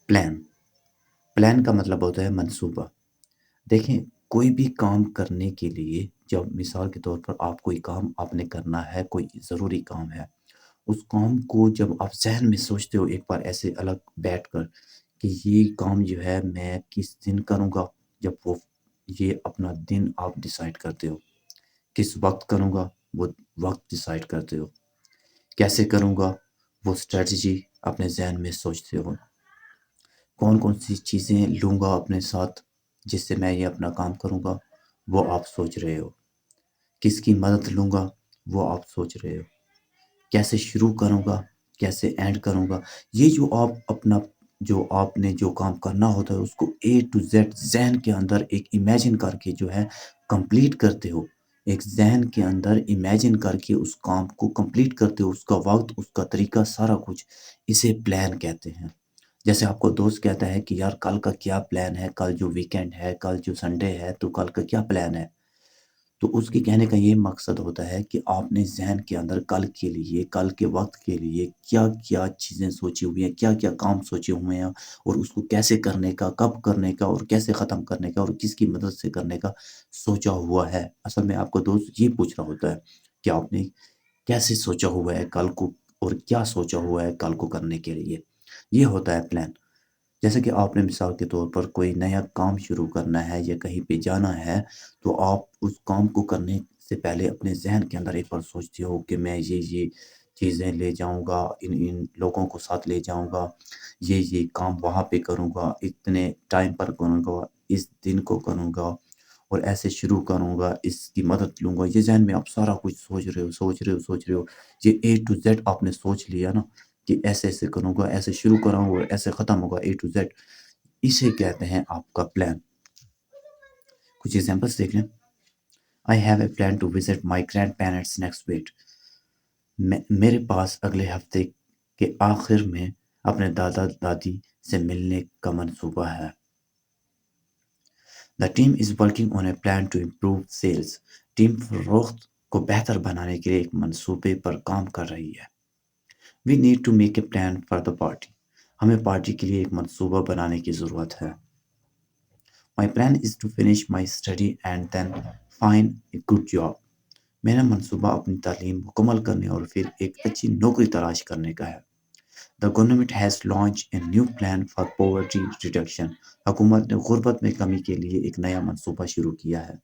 Plan plan کا مطلب ہوتا ہے منصوبہ۔ دیکھیں، کوئی بھی کام کرنے کے لیے جب مثال کے طور پر آپ کوئی کام آپ نے کرنا ہے، کوئی ضروری کام ہے، اس کام کو جب آپ ذہن میں سوچتے ہو ایک بار ایسے الگ بیٹھ کر کہ یہ کام جو ہے میں کس دن کروں گا، جب وہ یہ اپنا دن آپ ڈیسائیڈ کرتے ہو، کس وقت کروں گا وہ وقت ڈیسائیڈ کرتے ہو، کیسے کروں گا وہ اسٹریٹجی اپنے ذہن میں سوچتے ہو، کون کون سی چیزیں لوں گا اپنے ساتھ جس سے میں یہ اپنا کام کروں گا، وہ آپ سوچ رہے ہو، کس کی مدد لوں گا وہ آپ سوچ رہے ہو، کیسے شروع کروں گا، کیسے اینڈ کروں گا۔ یہ جو آپ اپنا جو آپ نے جو کام کرنا ہوتا ہے اس کو اے ٹو زیڈ ذہن کے اندر ایک امیجن کر کے جو ہے کمپلیٹ کرتے ہو، ایک ذہن کے اندر امیجن کر کے اس کام کو کمپلیٹ کرتے ہو، اس کا وقت، اس کا طریقہ، سارا کچھ، اسے پلان کہتے ہیں۔ جیسے آپ کو دوست کہتا ہے کہ یار کل کا کیا پلان ہے، کل جو ویکینڈ ہے، کل جو سنڈے ہے، تو کل کا کیا پلان ہے، تو اس کے کہنے کا یہ مقصد ہوتا ہے کہ آپ نے ذہن کے اندر کل کے لیے، کل کے وقت کے لیے کیا کیا چیزیں سوچی ہوئی ہیں، کیا کیا کام سوچے ہوئے ہیں، اور اس کو کیسے کرنے کا، کب کرنے کا، اور کیسے ختم کرنے کا، اور کس کی مدد سے کرنے کا سوچا ہوا ہے۔ اصل میں آپ کو دوست یہ پوچھ رہا ہوتا ہے کہ آپ نے کیسے سوچا ہوا ہے کل کو، اور کیا سوچا ہوا ہے کل کو کرنے کے لیے۔ یہ ہوتا ہے پلان۔ جیسے کہ آپ نے مثال کے طور پر کوئی نیا کام شروع کرنا ہے یا کہیں پہ جانا ہے، تو آپ اس کام کو کرنے سے پہلے اپنے ذہن کے اندر ایک بار سوچتے ہو کہ میں یہ چیزیں لے جاؤں گا، ان لوگوں کو ساتھ لے جاؤں گا، یہ کام وہاں پہ کروں گا، اتنے ٹائم پر کروں گا، اس دن کو کروں گا، اور ایسے شروع کروں گا، اس کی مدد لوں گا۔ یہ ذہن میں آپ سارا کچھ سوچ رہے ہو، یہ اے ٹو زیڈ آپ نے سوچ لیا نا کہ ایسے ایسے کروں گا، ایسے شروع کروں گا، ایسے ختم ہوگا، اے ٹو زیڈ، اسے کہتے ہیں آپ کا پلان۔ کچھ ایگزامپلس دیکھ لیں۔ I have a plan to visit my grandparents next week. میرے پاس اگلے ہفتے کے آخر میں اپنے دادا دادی سے ملنے کا منصوبہ ہے۔ The team is working on a plan to improve sales. Team فروخت کو بہتر بنانے کے لیے ایک منصوبے پر کام کر رہی ہے۔ We need to make a plan for the party. ہمیں پارٹی کے لیے ایک منصوبہ بنانے کی ضرورت ہے۔ My plan is to finish my study and then find a good job. میرا منصوبہ اپنی تعلیم مکمل کرنے اور پھر ایک اچھی نوکری تلاش کرنے کا ہے۔ The government has launched a new plan for poverty reduction. حکومت نے غربت میں کمی کے لیے ایک نیا منصوبہ شروع کیا ہے۔